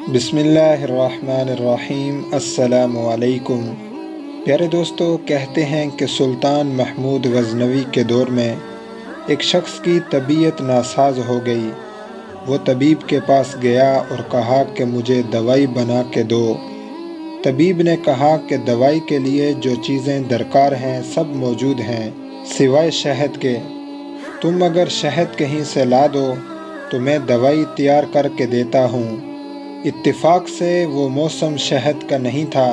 बिस्मिल्लाहिर्रहमानिर्रहीम। अस्सलाम वालेकुम। प्यारे दोस्तों, कहते हैं कि सुल्तान महमूद गज़नवी के दौर में एक शख्स की तबीयत नासाज हो गई। वो तबीब के पास गया और कहा कि मुझे दवाई बना के दो। तबीब ने कहा कि दवाई के लिए जो चीज़ें दरकार हैं सब मौजूद हैं सिवाय शहद के। तुम अगर शहद कहीं से ला दो तो मैं दवाई तैयार करके देता हूँ। इत्तिफाक से वो मौसम शहद का नहीं था।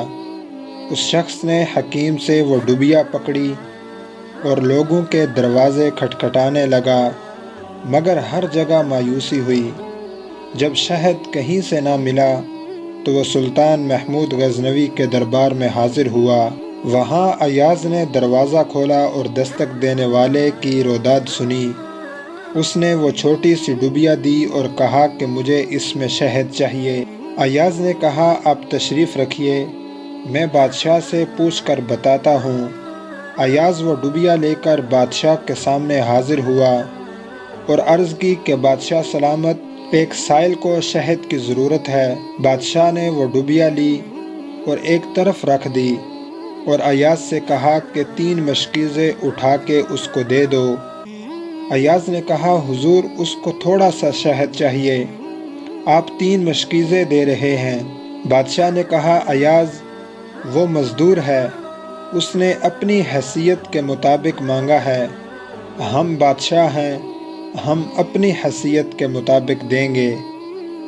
उस शख्स ने हकीम से वो डुबिया पकड़ी और लोगों के दरवाज़े खटखटाने लगा, मगर हर जगह मायूसी हुई। जब शहद कहीं से ना मिला तो वो सुल्तान महमूद गज़नवी के दरबार में हाजिर हुआ। वहाँ अयाज़ ने दरवाज़ा खोला और दस्तक देने वाले की रोदाद सुनी। उसने वो छोटी सी डुबिया दी और कहा कि मुझे इसमें शहद चाहिए। अयाज़ ने कहा, आप तशरीफ़ रखिए, मैं बादशाह से पूछ कर बताता हूँ। अयाज़ वो डुबिया लेकर बादशाह के सामने हाजिर हुआ और अर्ज़ की कि बादशाह सलामत, एक साइल को शहद की ज़रूरत है। बादशाह ने वो डुबिया ली और एक तरफ रख दी और अयाज़ से कहा कि 3 मशकीज़ें उठा के उसको दे दो। अयाज़ ने कहा, हुजूर, उसको थोड़ा सा शहद चाहिए, आप 3 मशकीज़ें दे रहे हैं। बादशाह ने कहा, अयाज़ वो मज़दूर है, उसने अपनी हैसियत के मुताबिक मांगा है। हम बादशाह हैं, हम अपनी हैसियत के मुताबिक देंगे।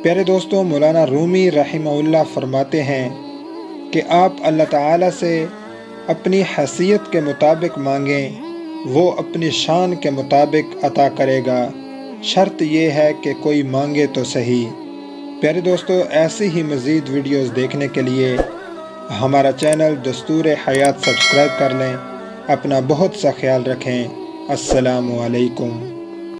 प्यारे दोस्तों, मौलाना रूमी रहमहुल्लाह फरमाते हैं कि आप अल्लाह ताला से अपनी हैसियत के मुताबिक मांगें, वो अपनी शान के मुताबिक अता करेगा। शर्त ये है कि कोई मांगे तो सही। प्यारे दोस्तों, ऐसी ही मज़ीद वीडियोज़ देखने के लिए हमारा चैनल दस्तूर हयात सब्सक्राइब कर लें। अपना बहुत सा ख्याल रखें। अस्सलामु अलैकुम।